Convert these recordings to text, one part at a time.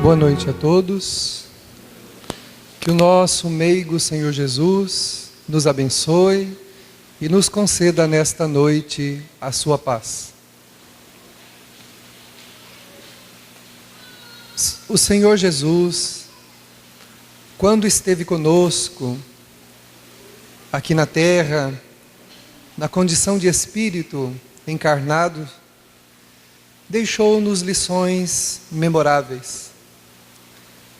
Boa noite a todos. Que o nosso meigo Senhor Jesus nos abençoe e nos conceda nesta noite a sua paz. O Senhor Jesus, quando esteve conosco aqui na terra, na condição de Espírito encarnado, deixou-nos lições memoráveis.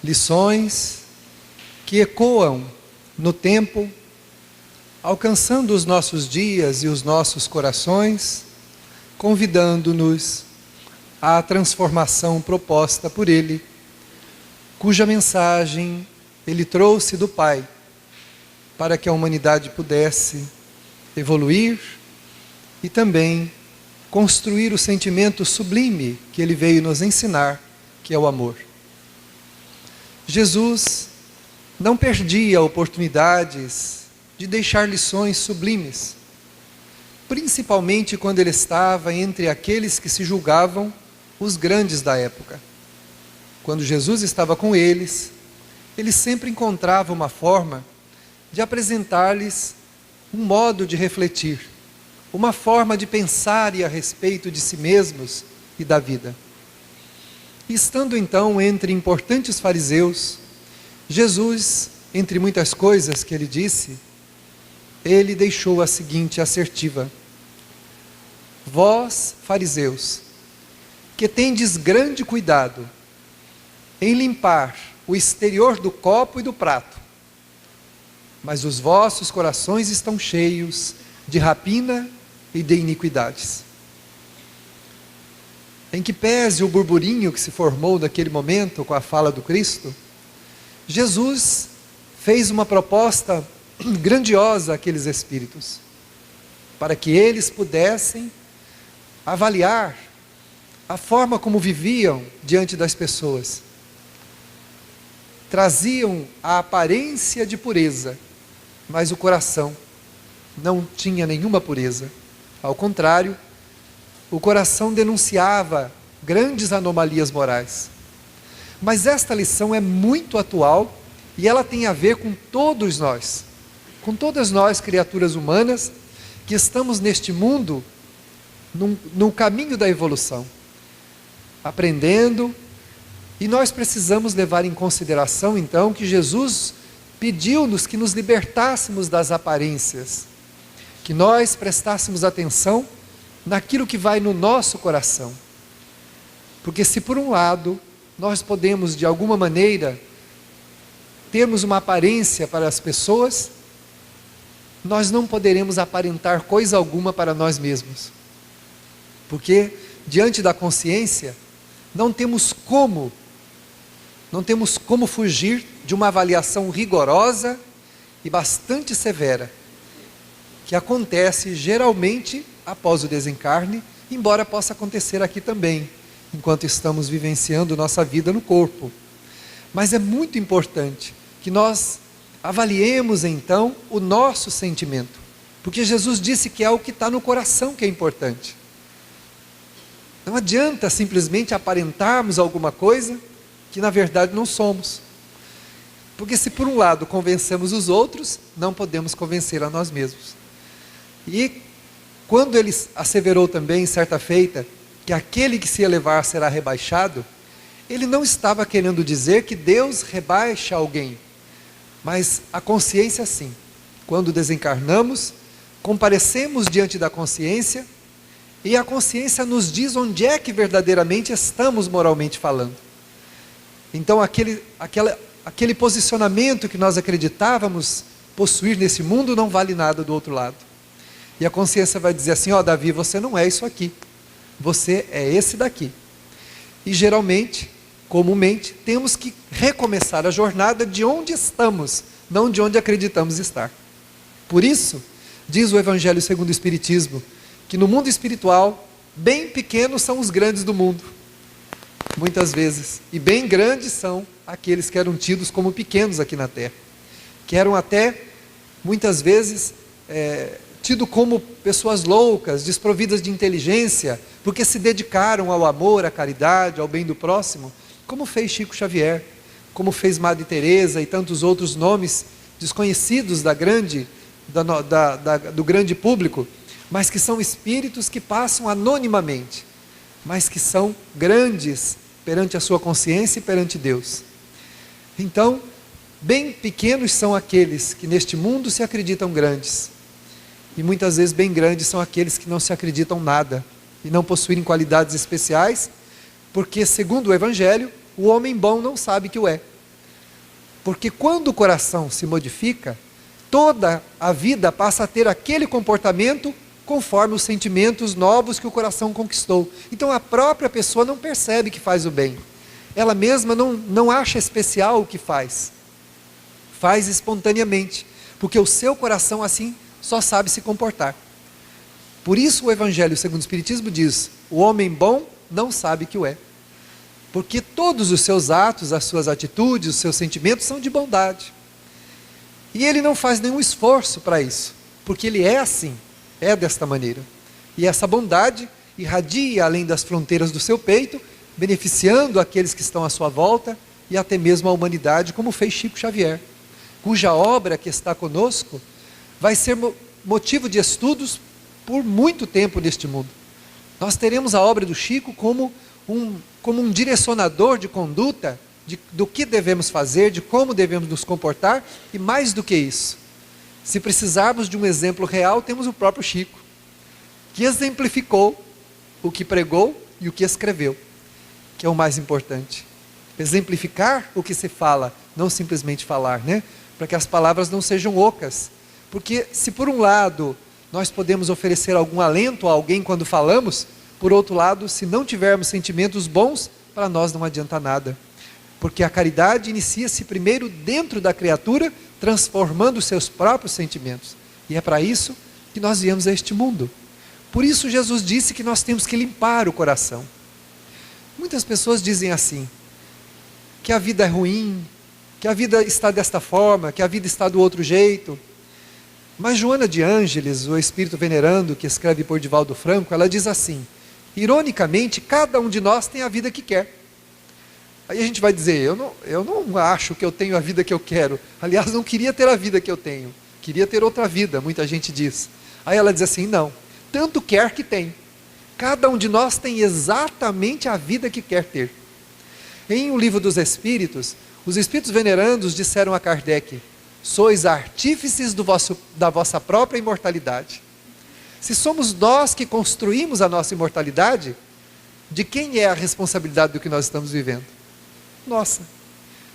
Lições que ecoam no tempo, alcançando os nossos dias e os nossos corações, convidando-nos à transformação proposta por Ele, cuja mensagem Ele trouxe do Pai, para que a humanidade pudesse evoluir e também construir o sentimento sublime que Ele veio nos ensinar, que é o amor. Jesus não perdia oportunidades de deixar lições sublimes, principalmente quando Ele estava entre aqueles que se julgavam os grandes da época. Quando Jesus estava com eles, Ele sempre encontrava uma forma de apresentar-lhes um modo de refletir, uma forma de pensar a respeito de si mesmos e da vida. E estando então entre importantes fariseus, Jesus, entre muitas coisas que Ele disse, Ele deixou a seguinte assertiva: vós, fariseus, que tendes grande cuidado em limpar o exterior do copo e do prato, mas os vossos corações estão cheios de rapina e de iniquidades. Em que pese o burburinho que se formou naquele momento com a fala do Cristo, Jesus fez uma proposta grandiosa àqueles espíritos, para que eles pudessem avaliar a forma como viviam diante das pessoas. Traziam a aparência de pureza, mas o coração não tinha nenhuma pureza. Ao contrário, o coração denunciava grandes anomalias morais. Mas esta lição é muito atual e ela tem a ver com todos nós, com todas nós, criaturas humanas, que estamos neste mundo, no caminho da evolução, aprendendo, e nós precisamos levar em consideração, então, que Jesus pediu-nos que nos libertássemos das aparências, que nós prestássemos atenção naquilo que vai no nosso coração. Porque se por um lado nós podemos de alguma maneira termos uma aparência para as pessoas, nós não poderemos aparentar coisa alguma para nós mesmos. Porque diante da consciência não temos como fugir de uma avaliação rigorosa e bastante severa, que acontece geralmente após o desencarne, embora possa acontecer aqui também, enquanto estamos vivenciando nossa vida no corpo. Mas é muito importante que nós avaliemos então o nosso sentimento, porque Jesus disse que é o que está no coração que é importante. Não adianta simplesmente aparentarmos alguma coisa que na verdade não somos, porque se por um lado convencemos os outros, não podemos convencer a nós mesmos. E quando Ele asseverou também, certa feita, que aquele que se elevar será rebaixado, Ele não estava querendo dizer que Deus rebaixa alguém, mas a consciência sim. Quando desencarnamos, comparecemos diante da consciência, e a consciência nos diz onde é que verdadeiramente estamos moralmente falando. Então aquele posicionamento que nós acreditávamos possuir nesse mundo não vale nada do outro lado. E a consciência vai dizer assim: ó, Davi, você não é isso aqui, você é esse daqui. E geralmente, comumente, temos que recomeçar a jornada de onde estamos, não de onde acreditamos estar. Por isso, diz o Evangelho segundo o Espiritismo, que no mundo espiritual, bem pequenos são os grandes do mundo, muitas vezes, e bem grandes são aqueles que eram tidos como pequenos aqui na Terra, que eram até, muitas vezes, tido como pessoas loucas, desprovidas de inteligência, porque se dedicaram ao amor, à caridade, ao bem do próximo, como fez Chico Xavier, como fez Madre Teresa e tantos outros nomes desconhecidos do grande público, mas que são espíritos que passam anonimamente, mas que são grandes perante a sua consciência e perante Deus. Então, bem pequenos são aqueles que neste mundo se acreditam grandes, e muitas vezes bem grandes são aqueles que não se acreditam nada, e não possuírem qualidades especiais, porque segundo o Evangelho, o homem bom não sabe que o é. Porque quando o coração se modifica, toda a vida passa a ter aquele comportamento conforme os sentimentos novos que o coração conquistou. Então a própria pessoa não percebe que faz o bem. Ela mesma não acha especial o que faz. Faz espontaneamente, porque o seu coração assim só sabe se comportar. Por isso o Evangelho segundo o Espiritismo diz, o homem bom não sabe que o é. Porque todos os seus atos, as suas atitudes, os seus sentimentos são de bondade. E ele não faz nenhum esforço para isso, porque ele é assim, é desta maneira. E essa bondade irradia além das fronteiras do seu peito, beneficiando aqueles que estão à sua volta e até mesmo a humanidade, como fez Chico Xavier, cuja obra que está conosco vai ser motivo de estudos por muito tempo neste mundo. Nós teremos a obra do Chico como um direcionador de conduta, do que devemos fazer, de como devemos nos comportar, e mais do que isso, se precisarmos de um exemplo real, temos o próprio Chico, que exemplificou o que pregou e o que escreveu, que é o mais importante. Exemplificar o que se fala, não simplesmente falar, né? Para que as palavras não sejam ocas, porque se por um lado nós podemos oferecer algum alento a alguém quando falamos, por outro lado, se não tivermos sentimentos bons, para nós não adianta nada. Porque a caridade inicia-se primeiro dentro da criatura, transformando os seus próprios sentimentos. E é para isso que nós viemos a este mundo. Por isso Jesus disse que nós temos que limpar o coração. Muitas pessoas dizem assim, que a vida é ruim, que a vida está desta forma, que a vida está do outro jeito. Mas Joana de Ângeles, o espírito venerando que escreve por Divaldo Franco, ela diz assim, ironicamente, cada um de nós tem a vida que quer. Aí a gente vai dizer, eu não acho que eu tenho a vida que eu quero. Aliás, não queria ter a vida que eu tenho. Queria ter outra vida, muita gente diz. Aí ela diz assim, não, tanto quer que tem. Cada um de nós tem exatamente a vida que quer ter. Em O Livro dos Espíritos, os espíritos venerandos disseram a Kardec, sois artífices da vossa própria imortalidade. Se somos nós que construímos a nossa imortalidade, de quem é a responsabilidade do que nós estamos vivendo? Nossa.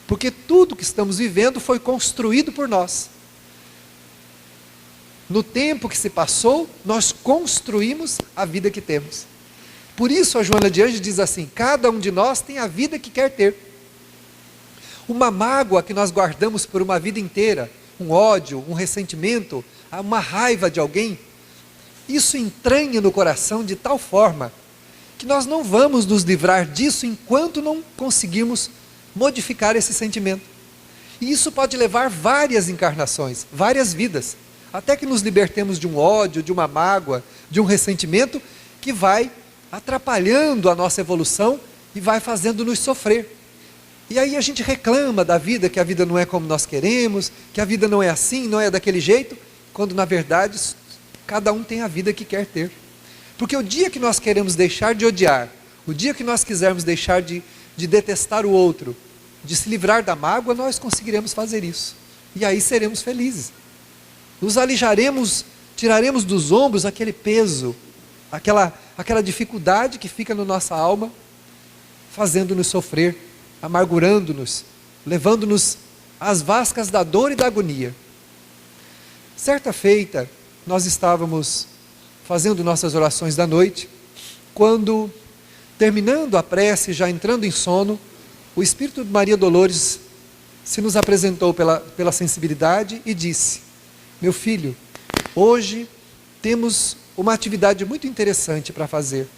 Porque tudo que estamos vivendo foi construído por nós. No tempo que se passou, nós construímos a vida que temos. Por isso a Joana de Ângeles diz assim, cada um de nós tem a vida que quer ter. Uma mágoa que nós guardamos por uma vida inteira, um ódio, um ressentimento, uma raiva de alguém, isso entranha no coração de tal forma que nós não vamos nos livrar disso enquanto não conseguirmos modificar esse sentimento. E isso pode levar várias encarnações, várias vidas, até que nos libertemos de um ódio, de uma mágoa, de um ressentimento que vai atrapalhando a nossa evolução e vai fazendo-nos sofrer. E aí a gente reclama da vida, que a vida não é como nós queremos, que a vida não é assim, não é daquele jeito, quando na verdade cada um tem a vida que quer ter. Porque o dia que nós queremos deixar de odiar, o dia que nós quisermos deixar de detestar o outro, de se livrar da mágoa, nós conseguiremos fazer isso. E aí seremos felizes. Nos alijaremos, tiraremos dos ombros aquele peso, aquela dificuldade que fica na nossa alma, fazendo-nos sofrer, amargurando-nos, levando-nos às vascas da dor e da agonia. Certa feita, nós estávamos fazendo nossas orações da noite, quando, terminando a prece, já entrando em sono, o Espírito de Maria Dolores se nos apresentou pela sensibilidade e disse, meu filho, hoje temos uma atividade muito interessante para fazer.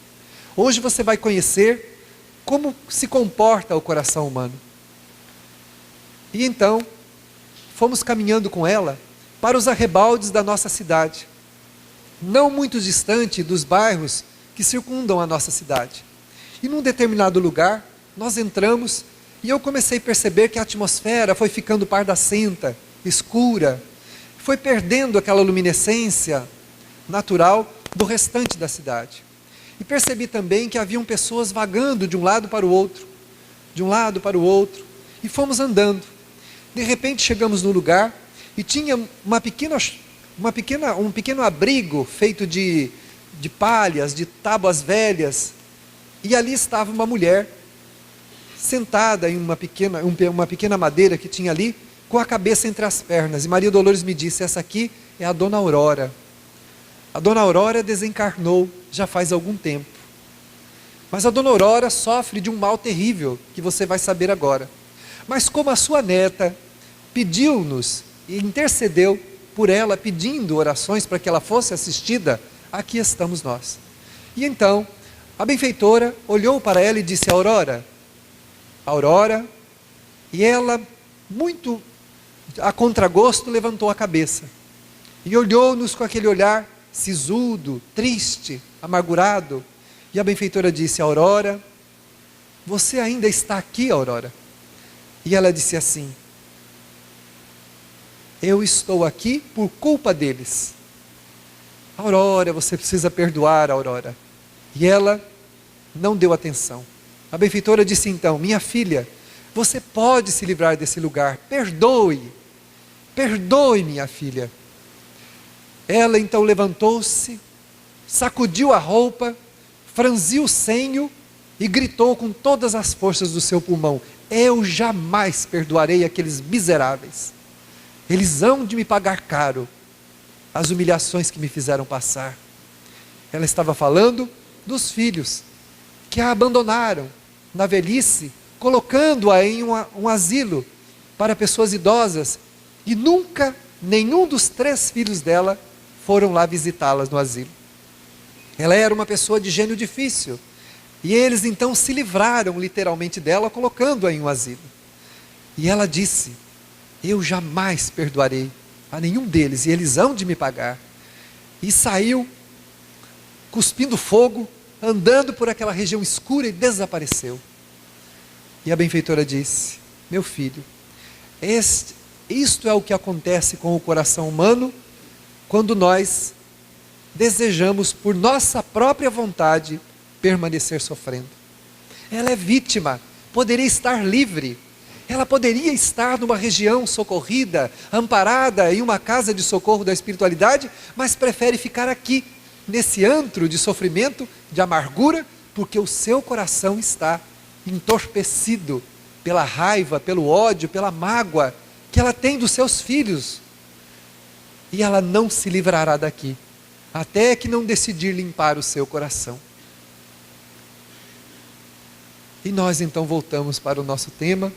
Hoje você vai conhecer como se comporta o coração humano. E então, fomos caminhando com ela para os arrebaldes da nossa cidade, não muito distante dos bairros que circundam a nossa cidade. E num determinado lugar, nós entramos e eu comecei a perceber que a atmosfera foi ficando pardacenta, escura, foi perdendo aquela luminescência natural do restante da cidade. E percebi também que haviam pessoas vagando de um lado para o outro, de um lado para o outro, e fomos andando. De repente chegamos no lugar e tinha um pequeno abrigo feito de palhas, de tábuas velhas, e ali estava uma mulher sentada em uma pequena madeira que tinha ali, com a cabeça entre as pernas. E Maria Dolores me disse: essa aqui é a Dona Aurora. A Dona Aurora desencarnou já faz algum tempo, mas a Dona Aurora sofre de um mal terrível, que você vai saber agora. Mas como a sua neta pediu-nos e intercedeu por ela, pedindo orações para que ela fosse assistida, aqui estamos nós. E então a benfeitora olhou para ela e disse: Aurora, Aurora, e ela, muito a contragosto, levantou a cabeça e olhou-nos com aquele olhar sisudo, triste, amargurado. E a benfeitora disse: Aurora, você ainda está aqui, Aurora? E ela disse assim: eu estou aqui por culpa deles. Aurora, você precisa perdoar, Aurora. E ela não deu atenção. A benfeitora disse então: minha filha, você pode se livrar desse lugar, perdoe, perdoe, minha filha. Ela então levantou-se, sacudiu a roupa, franziu o senho e gritou com todas as forças do seu pulmão: eu jamais perdoarei aqueles miseráveis. Eles hão de me pagar caro as humilhações que me fizeram passar. Ela estava falando dos filhos que a abandonaram na velhice, colocando-a em um asilo para pessoas idosas, e nunca nenhum dos 3 filhos dela foram lá visitá-las no asilo. Ela era uma pessoa de gênio difícil, e eles então se livraram literalmente dela, colocando-a em um asilo. E ela disse: eu jamais perdoarei a nenhum deles, e eles hão de me pagar. E saiu cuspindo fogo, andando por aquela região escura, e desapareceu. E a benfeitora disse: meu filho, isto é o que acontece com o coração humano quando nós desejamos, por nossa própria vontade, permanecer sofrendo. Ela é vítima, poderia estar livre, ela poderia estar numa região socorrida, amparada em uma casa de socorro da espiritualidade, mas prefere ficar aqui, nesse antro de sofrimento, de amargura, porque o seu coração está entorpecido pela raiva, pelo ódio, pela mágoa que ela tem dos seus filhos. E ela não se livrará daqui, até que não decidir limpar o seu coração. E nós então voltamos para o nosso tema,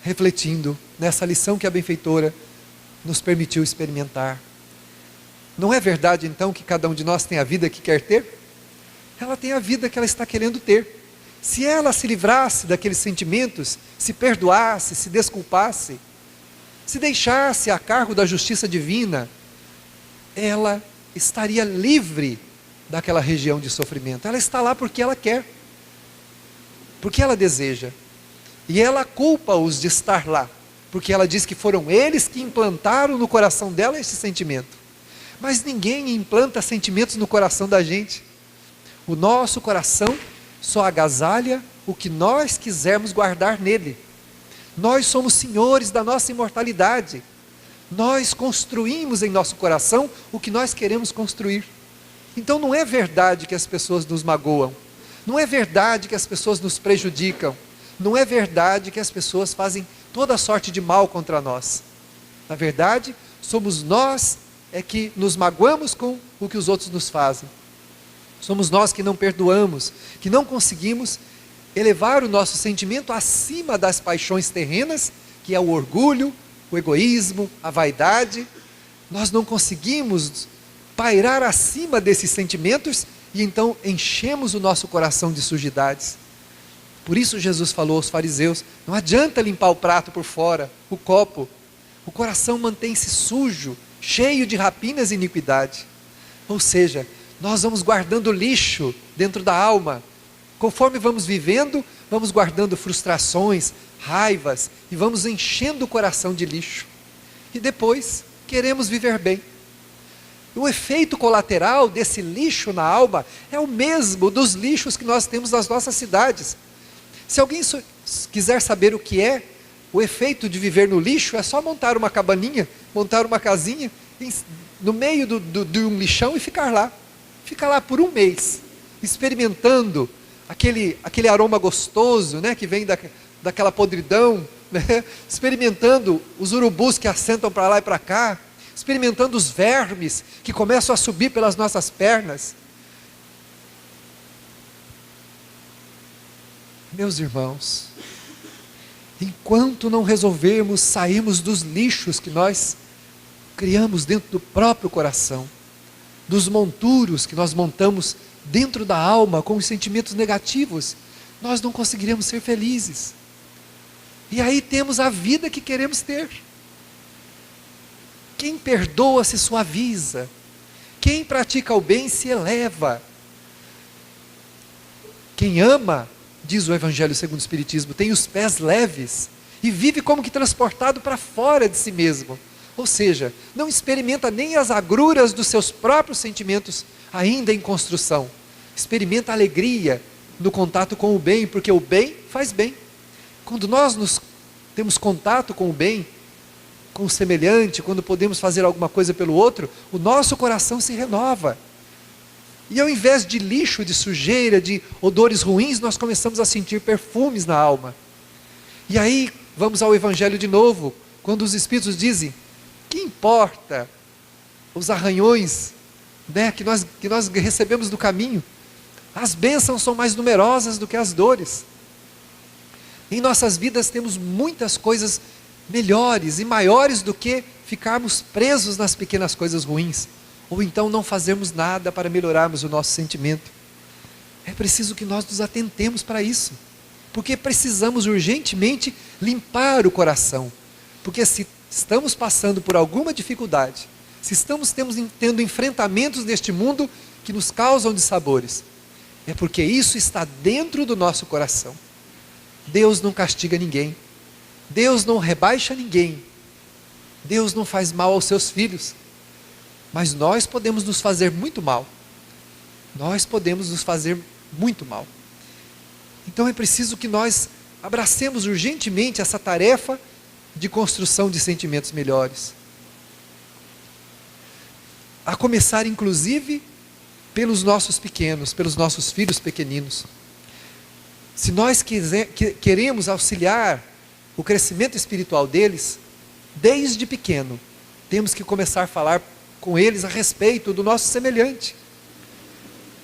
refletindo nessa lição que a benfeitora nos permitiu experimentar. Não é verdade então que cada um de nós tem a vida que quer ter? Ela tem a vida que ela está querendo ter. Se ela se livrasse daqueles sentimentos, se perdoasse, se desculpasse, se deixasse a cargo da justiça divina, ela estaria livre daquela região de sofrimento. Ela está lá porque ela quer, porque ela deseja. E ela culpa-os de estar lá, porque ela diz que foram eles que implantaram no coração dela esse sentimento. Mas ninguém implanta sentimentos no coração da gente. O nosso coração só agasalha o que nós quisermos guardar nele. Nós somos senhores da nossa imortalidade. Nós construímos em nosso coração o que nós queremos construir. Então não é verdade que as pessoas nos magoam. Não é verdade que as pessoas nos prejudicam. Não é verdade que as pessoas fazem toda sorte de mal contra nós. Na verdade, somos nós que nos magoamos com o que os outros nos fazem. Somos nós que não perdoamos, que não conseguimos elevar o nosso sentimento acima das paixões terrenas, que é o orgulho, o egoísmo, a vaidade. Nós não conseguimos pairar acima desses sentimentos e então enchemos o nosso coração de sujidades. Por isso Jesus falou aos fariseus: não adianta limpar o prato por fora, o copo. O coração mantém-se sujo, cheio de rapinas e iniquidade. Ou seja, nós vamos guardando lixo dentro da alma. Conforme vamos vivendo, vamos guardando frustrações, raivas, e vamos enchendo o coração de lixo. E depois, queremos viver bem. O efeito colateral desse lixo na alma é o mesmo dos lixos que nós temos nas nossas cidades. Se alguém quiser saber o que é o efeito de viver no lixo, é só montar uma cabaninha, montar uma casinha, no meio de um lixão e ficar lá. Fica lá por um mês, experimentando aquele aroma gostoso, né, que vem daquela podridão, né, experimentando os urubus que assentam para lá e para cá, experimentando os vermes que começam a subir pelas nossas pernas. Meus irmãos, enquanto não resolvermos sairmos dos lixos que nós criamos dentro do próprio coração, dos monturos que nós montamos dentro da alma com os sentimentos negativos, nós não conseguiremos ser felizes. E aí temos a vida que queremos ter. Quem perdoa se suaviza, quem pratica o bem se eleva. Quem ama, diz o Evangelho segundo o Espiritismo, tem os pés leves e vive como que transportado para fora de si mesmo. Ou seja, não experimenta nem as agruras dos seus próprios sentimentos ainda em construção. Experimenta alegria no contato com o bem, porque o bem faz bem. Quando nós temos contato com o bem, com o semelhante, quando podemos fazer alguma coisa pelo outro, o nosso coração se renova. E ao invés de lixo, de sujeira, de odores ruins, nós começamos a sentir perfumes na alma. E aí, vamos ao Evangelho de novo, quando os Espíritos dizem, que importa os arranhões, né, que nós recebemos do caminho? As bênçãos são mais numerosas do que as dores. Em nossas vidas temos muitas coisas melhores e maiores do que ficarmos presos nas pequenas coisas ruins, ou então não fazermos nada para melhorarmos o nosso sentimento. É preciso que nós nos atentemos para isso, porque precisamos urgentemente limpar o coração, porque se estamos passando por alguma dificuldade, se estamos tendo enfrentamentos neste mundo que nos causam dissabores, é porque isso está dentro do nosso coração. Deus não castiga ninguém, Deus não rebaixa ninguém, Deus não faz mal aos seus filhos, mas nós podemos nos fazer muito mal, nós podemos nos fazer muito mal. Então é preciso que nós abracemos urgentemente essa tarefa de construção de sentimentos melhores, a começar inclusive pelos nossos pequenos, pelos nossos filhos pequeninos. Se nós queremos auxiliar o crescimento espiritual deles, desde pequeno, temos que começar a falar com eles a respeito do nosso semelhante.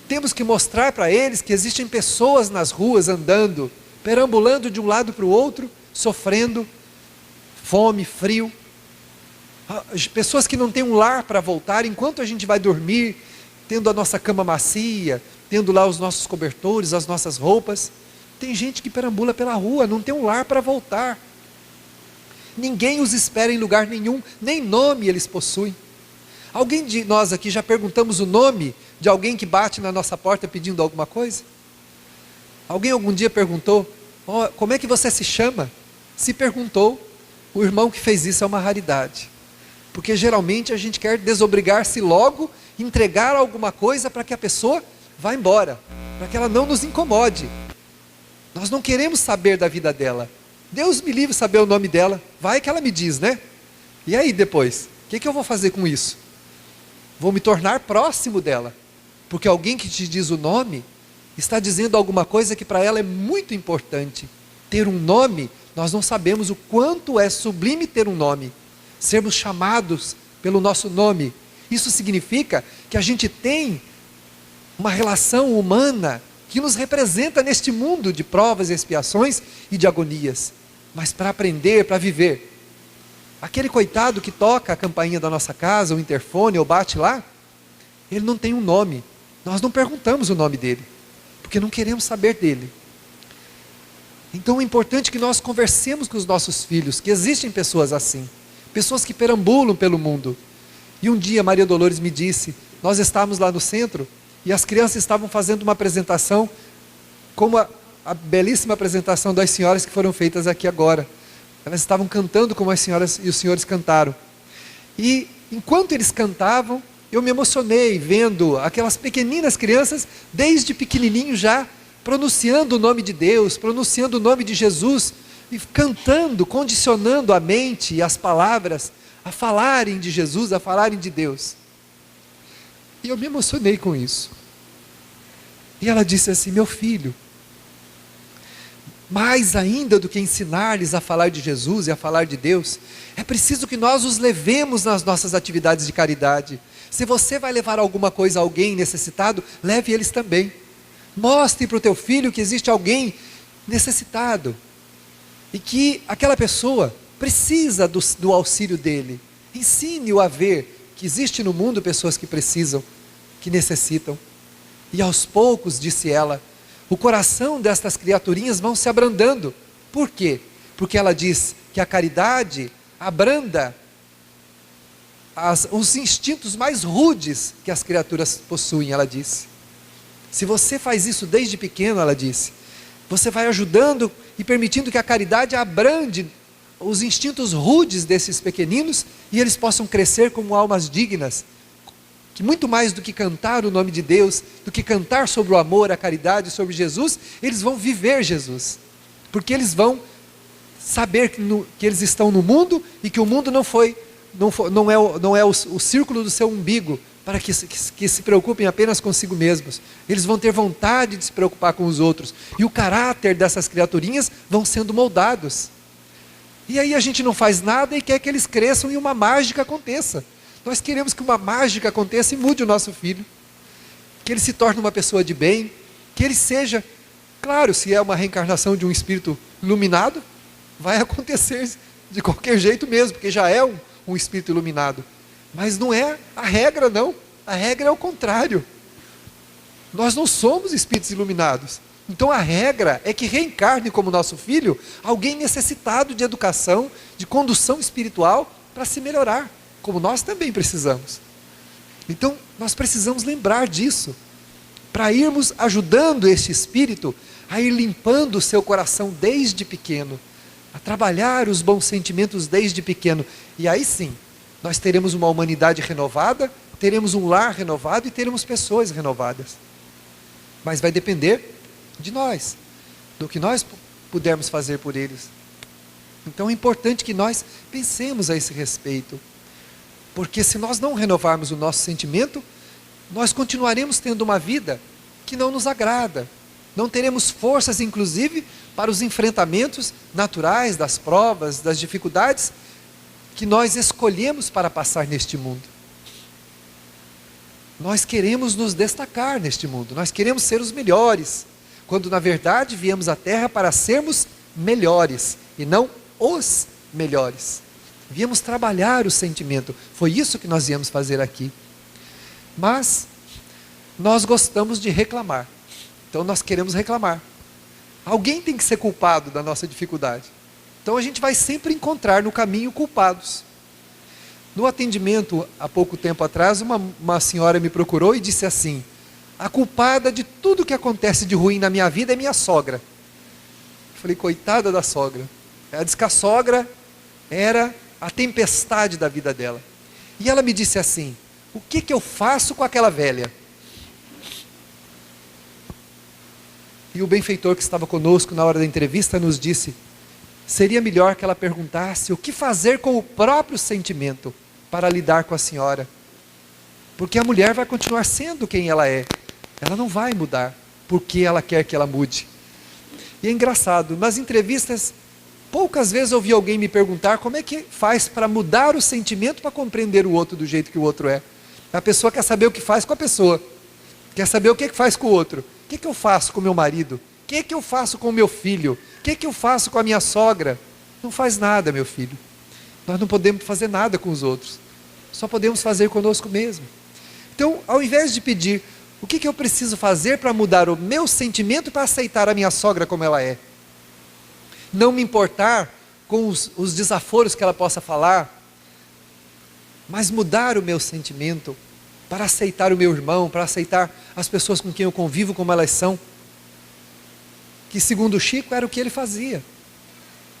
Temos que mostrar para eles que existem pessoas nas ruas andando, perambulando de um lado para o outro, sofrendo fome, frio. Pessoas que não têm um lar para voltar enquanto a gente vai dormir, tendo a nossa cama macia, tendo lá os nossos cobertores, as nossas roupas. Tem gente que perambula pela rua, não tem um lar para voltar. Ninguém os espera em lugar nenhum, nem nome eles possuem. Alguém de nós aqui já perguntamos o nome de alguém que bate na nossa porta pedindo alguma coisa? Alguém algum dia perguntou, como é que você se chama? Se perguntou, o irmão que fez isso é uma raridade. Porque geralmente a gente quer desobrigar-se logo, entregar alguma coisa para que a pessoa vá embora, para que ela não nos incomode. Nós não queremos saber da vida dela. Deus me livre saber o nome dela, vai que ela me diz, né? E aí depois, o que eu vou fazer com isso? Vou me tornar próximo dela, porque alguém que te diz o nome, está dizendo alguma coisa que para ela é muito importante. Ter um nome, nós não sabemos o quanto é sublime ter um nome, sermos chamados pelo nosso nome. Isso significa que a gente tem uma relação humana que nos representa neste mundo de provas e expiações e de agonias, mas para aprender, para viver. Aquele coitado que toca a campainha da nossa casa, o interfone, ou bate lá, ele não tem um nome. Nós não perguntamos o nome dele, porque não queremos saber dele. Então é importante que nós conversemos com os nossos filhos, que existem pessoas assim, pessoas que perambulam pelo mundo. E um dia Maria Dolores me disse, nós estávamos lá no centro, e as crianças estavam fazendo uma apresentação, como a belíssima apresentação das senhoras que foram feitas aqui agora. Elas estavam cantando como as senhoras e os senhores cantaram. E enquanto eles cantavam, eu me emocionei vendo aquelas pequeninas crianças, desde pequenininho já, pronunciando o nome de Deus, pronunciando o nome de Jesus, e cantando, condicionando a mente e as palavras a falarem de Jesus, a falarem de Deus. E eu me emocionei com isso. E ela disse assim: meu filho, mais ainda do que ensinar-lhes a falar de Jesus e a falar de Deus, é preciso que nós os levemos nas nossas atividades de caridade. Se você vai levar alguma coisa a alguém necessitado, leve eles também. Mostre para o teu filho que existe alguém necessitado e que aquela pessoa precisa do auxílio dele. Ensine-o a ver que existe no mundo pessoas que precisam, que necessitam. E aos poucos, disse ela, o coração destas criaturinhas vão se abrandando. Por quê? Porque ela diz que a caridade abranda os instintos mais rudes que as criaturas possuem, ela disse. Se você faz isso desde pequeno, ela disse, você vai ajudando e permitindo que a caridade abrande os instintos rudes desses pequeninos e eles possam crescer como almas dignas, que muito mais do que cantar o nome de Deus, do que cantar sobre o amor, a caridade, sobre Jesus, eles vão viver Jesus, porque eles vão saber que eles estão no mundo e que o mundo não é o círculo do seu umbigo, para que se preocupem apenas consigo mesmos. Eles vão ter vontade de se preocupar com os outros, e o caráter dessas criaturinhas vão sendo moldados. E aí a gente não faz nada e quer que eles cresçam e uma mágica aconteça. Nós queremos que uma mágica aconteça e mude o nosso filho, que ele se torne uma pessoa de bem, que ele seja, claro, se é uma reencarnação de um espírito iluminado, vai acontecer de qualquer jeito mesmo, porque já é um espírito iluminado. Mas não é a regra, não. A regra é o contrário. Nós não somos espíritos iluminados. Então a regra é que reencarne como nosso filho alguém necessitado de educação, de condução espiritual para se melhorar, como nós também precisamos. Então nós precisamos lembrar disso, para irmos ajudando este espírito a ir limpando o seu coração desde pequeno, a trabalhar os bons sentimentos desde pequeno. E aí sim, nós teremos uma humanidade renovada, teremos um lar renovado e teremos pessoas renovadas. Mas vai depender de nós, do que nós pudermos fazer por eles. Então é importante que nós pensemos a esse respeito, porque se nós não renovarmos o nosso sentimento, nós continuaremos tendo uma vida que não nos agrada, não teremos forças inclusive para os enfrentamentos naturais, das provas, das dificuldades que nós escolhemos para passar neste mundo. Nós queremos nos destacar neste mundo, nós queremos ser os melhores, quando na verdade viemos à Terra para sermos melhores, e não os melhores. Viemos trabalhar o sentimento, foi isso que nós viemos fazer aqui. Mas nós gostamos de reclamar, então nós queremos reclamar. Alguém tem que ser culpado da nossa dificuldade. Então a gente vai sempre encontrar no caminho culpados. No atendimento, há pouco tempo atrás, uma senhora me procurou e disse assim: a culpada de tudo que acontece de ruim na minha vida é minha sogra. Eu falei, coitada da sogra. Ela disse que a sogra era a tempestade da vida dela. E ela me disse assim: o que eu faço com aquela velha? E o benfeitor que estava conosco na hora da entrevista nos disse: seria melhor que ela perguntasse o que fazer com o próprio sentimento para lidar com a senhora. Porque a mulher vai continuar sendo quem ela é. Ela não vai mudar, porque ela quer que ela mude. E é engraçado, nas entrevistas, poucas vezes eu ouvi alguém me perguntar como é que faz para mudar o sentimento para compreender o outro do jeito que o outro é. A pessoa quer saber o que faz com a pessoa, quer saber o que faz com o outro. O que eu faço com o meu marido? O que eu faço com o meu filho? O que eu faço com a minha sogra? Não faz nada, meu filho. Nós não podemos fazer nada com os outros. Só podemos fazer conosco mesmo. Então, ao invés de pedir o que eu preciso fazer para mudar o meu sentimento para aceitar a minha sogra como ela é, não me importar com os desaforos que ela possa falar, mas mudar o meu sentimento para aceitar o meu irmão, para aceitar as pessoas com quem eu convivo como elas são. que segundo o Chico era o que ele fazia.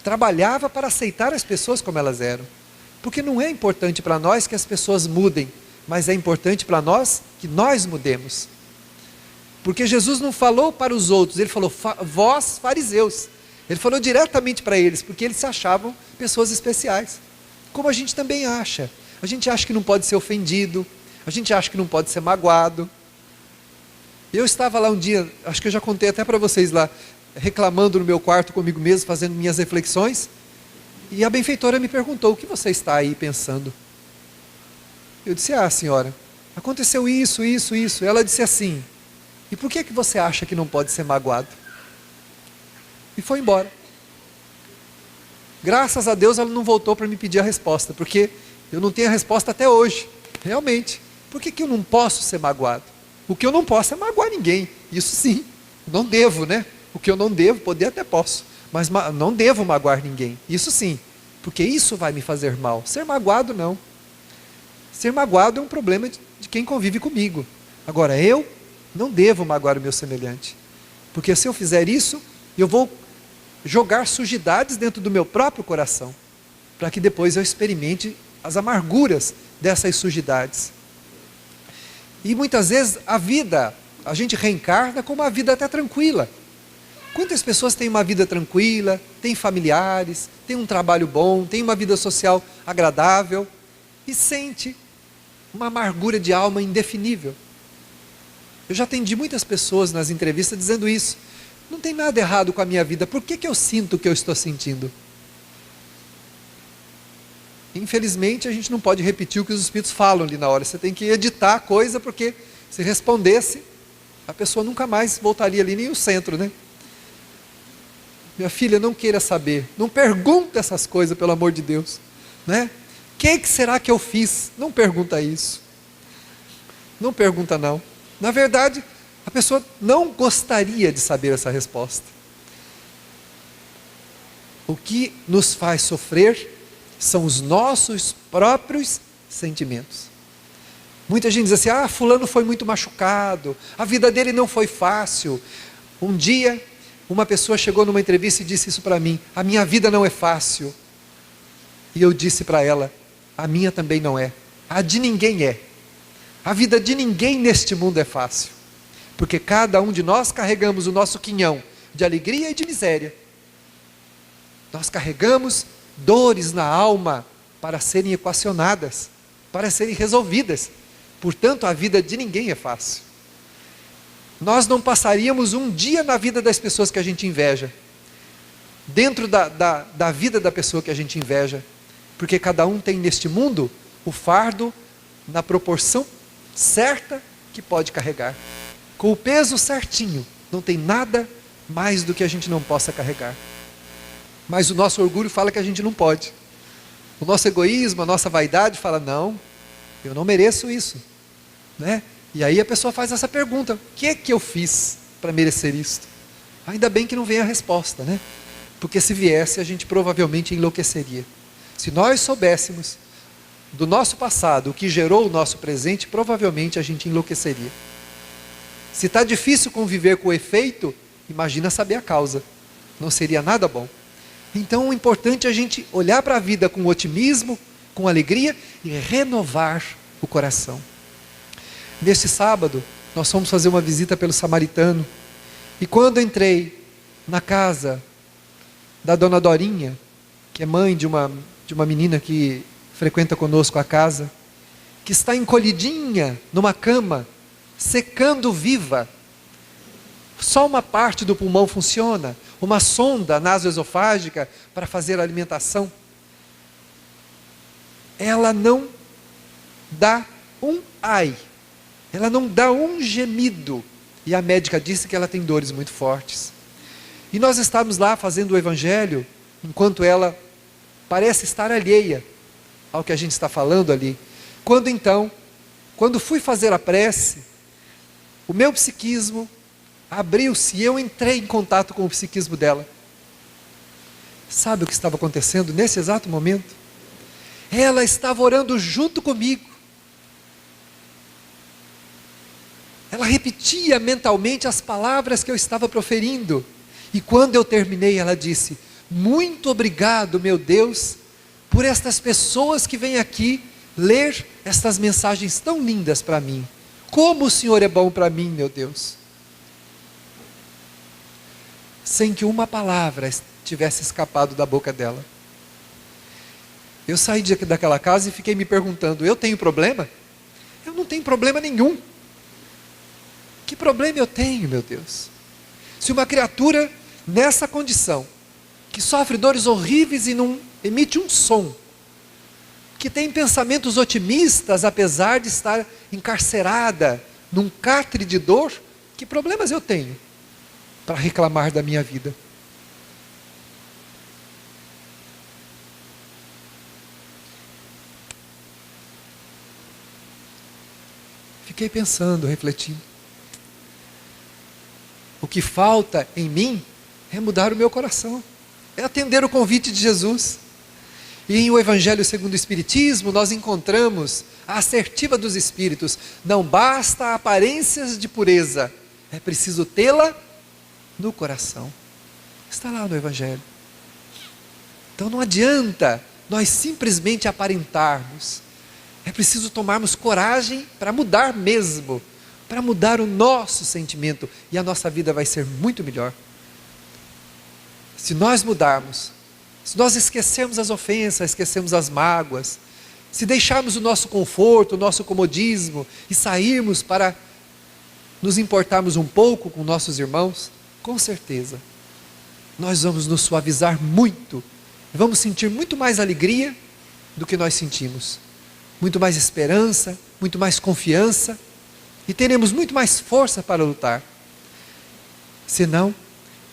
Trabalhava para aceitar as pessoas como elas eram. Porque não é importante para nós que as pessoas mudem, mas é importante para nós que nós mudemos. Porque Jesus não falou para os outros, ele falou, vós fariseus. Ele falou diretamente para eles, porque eles se achavam pessoas especiais. Como a gente também acha. A gente acha que não pode ser ofendido, a gente acha que não pode ser magoado. Eu estava lá um dia, acho que eu já contei até para vocês lá, reclamando no meu quarto comigo mesmo, fazendo minhas reflexões, e a benfeitora me perguntou, o que você está aí pensando? Eu disse, senhora, aconteceu isso. Ela disse assim, e por que você acha que não pode ser magoado? E foi embora. Graças a Deus ela não voltou para me pedir a resposta, porque eu não tenho a resposta até hoje, realmente. Por que eu não posso ser magoado? O que eu não posso é magoar ninguém, isso sim, não devo, né? O que eu não devo, poder até posso, mas não devo magoar ninguém, isso sim, porque isso vai me fazer mal. Ser magoado não. Ser magoado é um problema de quem convive comigo. Agora eu não devo magoar o meu semelhante, porque se eu fizer isso, eu vou jogar sujidades dentro do meu próprio coração, para que depois eu experimente as amarguras dessas sujidades. E muitas vezes a gente reencarna com uma vida até tranquila. Quantas pessoas têm uma vida tranquila, têm familiares, têm um trabalho bom, têm uma vida social agradável e sente uma amargura de alma indefinível. Eu já atendi muitas pessoas nas entrevistas dizendo isso. Não tem nada errado com a minha vida, por que eu sinto o que eu estou sentindo? Infelizmente a gente não pode repetir o que os espíritos falam ali na hora, você tem que editar a coisa, porque se respondesse, a pessoa nunca mais voltaria ali, nem o centro, né? Minha filha, não queira saber, não pergunta essas coisas, pelo amor de Deus, né? O que será que eu fiz? Não pergunta isso, não pergunta não. Na verdade, a pessoa não gostaria de saber essa resposta. O que nos faz sofrer são os nossos próprios sentimentos. Muita gente diz assim, fulano foi muito machucado, a vida dele não foi fácil. Um dia, uma pessoa chegou numa entrevista e disse isso para mim, a minha vida não é fácil. E eu disse para ela, a minha também não é, a de ninguém é. A vida de ninguém neste mundo é fácil, porque cada um de nós carregamos o nosso quinhão de alegria e de miséria. Nós carregamos dores na alma para serem equacionadas, para serem resolvidas. Portanto, a vida de ninguém é fácil. Nós não passaríamos um dia na vida das pessoas que a gente inveja, dentro da vida da pessoa que a gente inveja, porque cada um tem neste mundo o fardo na proporção certa que pode carregar, com o peso certinho, não tem nada mais do que a gente não possa carregar. Mas o nosso orgulho fala que a gente não pode. O nosso egoísmo, a nossa vaidade fala, não, eu não mereço isso, né? E aí a pessoa faz essa pergunta, o que é que eu fiz para merecer isto? Ainda bem que não vem a resposta, né? Porque se viesse, a gente provavelmente enlouqueceria. Se nós soubéssemos do nosso passado, o que gerou o nosso presente, provavelmente a gente enlouqueceria. Se está difícil conviver com o efeito, imagina saber a causa. Não seria nada bom. Então, o importante é a gente olhar para a vida com otimismo, com alegria e renovar o coração. Neste sábado, nós fomos fazer uma visita pelo Samaritano. E quando entrei na casa da dona Dorinha, que é mãe de uma menina que frequenta conosco a casa, que está encolhidinha numa cama, secando viva, só uma parte do pulmão funciona, uma sonda nasoesofágica para fazer a alimentação. Ela não dá um ai, ela não dá um gemido, e a médica disse que ela tem dores muito fortes. E nós estávamos lá fazendo o evangelho, enquanto ela parece estar alheia ao que a gente está falando ali. Quando fui fazer a prece, o meu psiquismo abriu-se e eu entrei em contato com o psiquismo dela. Sabe o que estava acontecendo nesse exato momento? Ela estava orando junto comigo. Ela repetia mentalmente as palavras que eu estava proferindo. E quando eu terminei, ela disse: muito obrigado, meu Deus, por estas pessoas que vêm aqui ler estas mensagens tão lindas para mim. Como o Senhor é bom para mim, meu Deus. Sem que uma palavra tivesse escapado da boca dela. Eu saí daquela casa e fiquei me perguntando: eu tenho problema? Eu não tenho problema nenhum. Que problema eu tenho, meu Deus? Se uma criatura nessa condição, que sofre dores horríveis e não emite um som, que tem pensamentos otimistas apesar de estar encarcerada num cárcere de dor, que problemas eu tenho para reclamar da minha vida? Fiquei pensando, refletindo. O que falta em mim é mudar o meu coração, é atender o convite de Jesus. E em o Evangelho segundo o Espiritismo, nós encontramos a assertiva dos Espíritos: não basta aparências de pureza, é preciso tê-la no coração. Está lá no Evangelho. Então não adianta nós simplesmente aparentarmos, é preciso tomarmos coragem para mudar mesmo, para mudar o nosso sentimento, e a nossa vida vai ser muito melhor. Se nós mudarmos, se nós esquecermos as ofensas, esquecermos as mágoas, se deixarmos o nosso conforto, o nosso comodismo e sairmos para nos importarmos um pouco com nossos irmãos, com certeza nós vamos nos suavizar muito, vamos sentir muito mais alegria do que nós sentimos, muito mais esperança, muito mais confiança, e teremos muito mais força para lutar. Senão,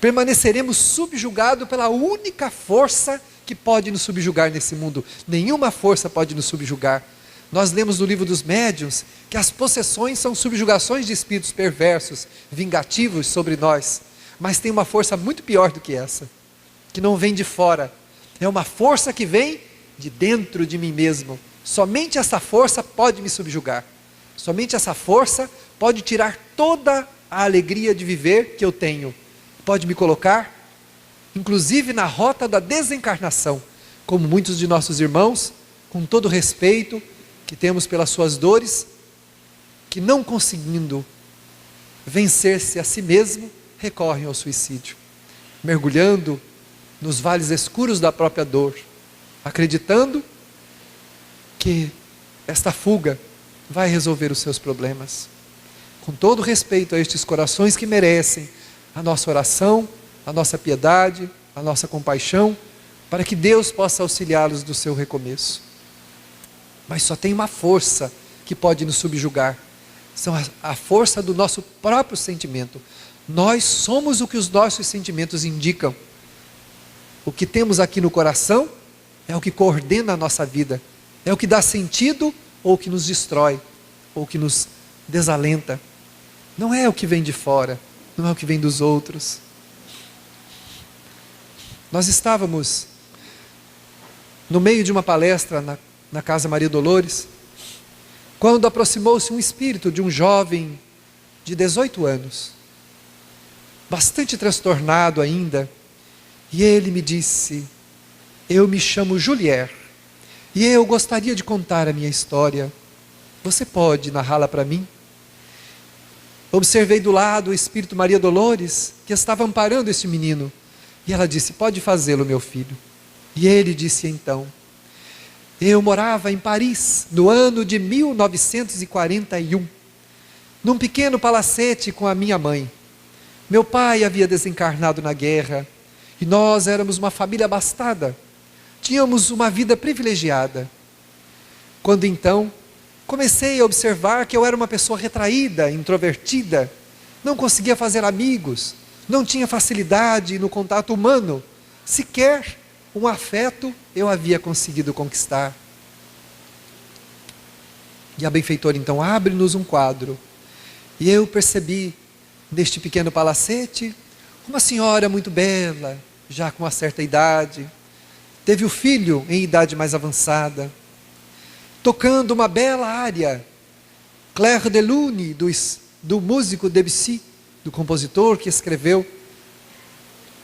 permaneceremos subjugados pela única força que pode nos subjugar nesse mundo. Nenhuma força pode nos subjugar. Nós lemos no livro dos médiuns que as possessões são subjugações de espíritos perversos, vingativos sobre nós. Mas tem uma força muito pior do que essa, que não vem de fora. É uma força que vem de dentro de mim mesmo. Somente essa força pode me subjugar. Somente essa força pode tirar toda a alegria de viver que eu tenho. Pode me colocar, inclusive, na rota da desencarnação, como muitos de nossos irmãos, com todo o respeito que temos pelas suas dores, que não conseguindo vencer-se a si mesmo, recorrem ao suicídio, mergulhando nos vales escuros da própria dor, acreditando que esta fuga vai resolver os seus problemas. Com todo respeito a estes corações que merecem a nossa oração, a nossa piedade, a nossa compaixão, para que Deus possa auxiliá-los do seu recomeço. Mas só tem uma força que pode nos subjugar, são a força do nosso próprio sentimento. Nós somos o que os nossos sentimentos indicam. O que temos aqui no coração é o que coordena a nossa vida, é o que dá sentido ou o que nos destrói, ou o que nos desalenta. Não é o que vem de fora, não é o que vem dos outros. Nós estávamos no meio de uma palestra na Casa Maria Dolores, quando aproximou-se um espírito de um jovem de 18 anos, bastante transtornado ainda, e ele me disse: eu me chamo Julier, e eu gostaria de contar a minha história. Você pode narrá-la para mim? Observei do lado o espírito Maria Dolores, que estava amparando este menino, e ela disse: pode fazê-lo, meu filho. E ele disse então: eu morava em Paris, no ano de 1941, num pequeno palacete com a minha mãe. Meu pai havia desencarnado na guerra, e nós éramos uma família abastada. Tínhamos uma vida privilegiada. Quando então comecei a observar que eu era uma pessoa retraída, introvertida, não conseguia fazer amigos, não tinha facilidade no contato humano, sequer um afeto eu havia conseguido conquistar. E a benfeitora então abre-nos um quadro, e eu percebi neste pequeno palacete uma senhora muito bela, já com uma certa idade, teve o filho em idade mais avançada, tocando uma bela área, Clair de Lune, do músico Debussy, do compositor que escreveu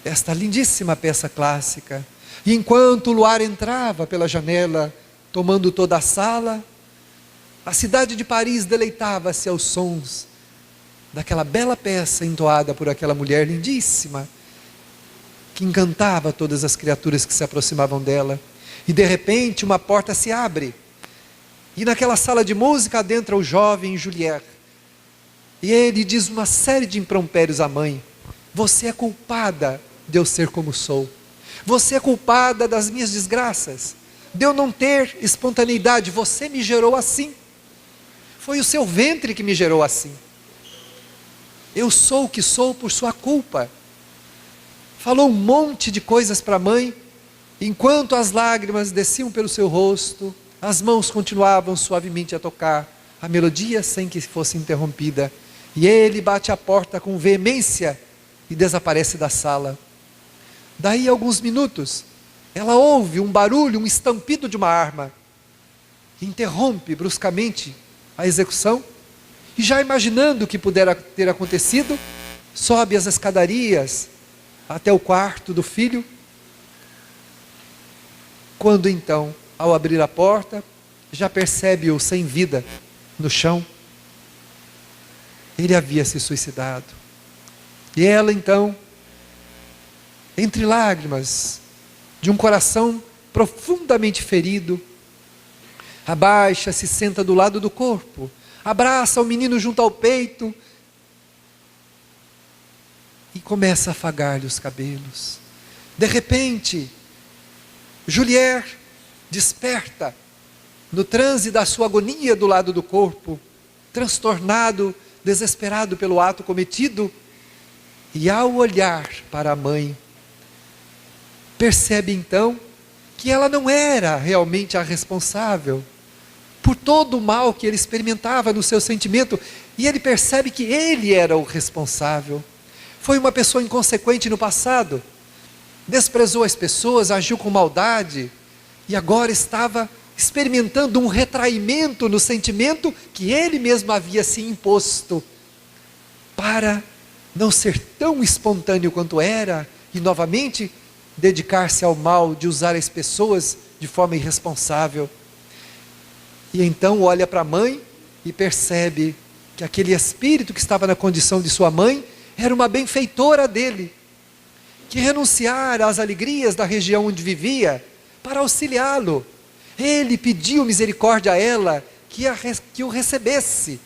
esta lindíssima peça clássica. E enquanto o luar entrava pela janela, tomando toda a sala, a cidade de Paris deleitava-se aos sons daquela bela peça entoada por aquela mulher lindíssima, que encantava todas as criaturas que se aproximavam dela. E de repente uma porta se abre, e naquela sala de música adentra o jovem Juliette, e ele diz uma série de impropérios à mãe: você é culpada de eu ser como sou, você é culpada das minhas desgraças, de eu não ter espontaneidade, você me gerou assim, foi o seu ventre que me gerou assim, eu sou o que sou por sua culpa. Falou um monte de coisas para a mãe, enquanto as lágrimas desciam pelo seu rosto, as mãos continuavam suavemente a tocar a melodia sem que fosse interrompida, e ele bate a porta com veemência e desaparece da sala. Daí a alguns minutos, ela ouve um barulho, um estampido de uma arma, interrompe bruscamente a execução, e já imaginando o que pudera ter acontecido, sobe as escadarias até o quarto do filho, quando então, ao abrir a porta, já percebe-o sem vida no chão. Ele havia se suicidado. E ela então, entre lágrimas, de um coração profundamente ferido, abaixa, se senta do lado do corpo, abraça o menino junto ao peito, e começa a afagar-lhe os cabelos. De repente, Juliette desperta, no transe da sua agonia do lado do corpo, transtornado, desesperado pelo ato cometido, e ao olhar para a mãe, percebe então que ela não era realmente a responsável por todo o mal que ele experimentava no seu sentimento, e ele percebe que ele era o responsável. Foi uma pessoa inconsequente no passado, desprezou as pessoas, agiu com maldade, e agora estava experimentando um retraimento no sentimento que ele mesmo havia se imposto, para não ser tão espontâneo quanto era, e novamente dedicar-se ao mal, de usar as pessoas de forma irresponsável. E então olha para a mãe e percebe que aquele espírito que estava na condição de sua mãe era uma benfeitora dele, que renunciara às alegrias da região onde vivia para auxiliá-lo. Ele pediu misericórdia a ela, que o recebesse,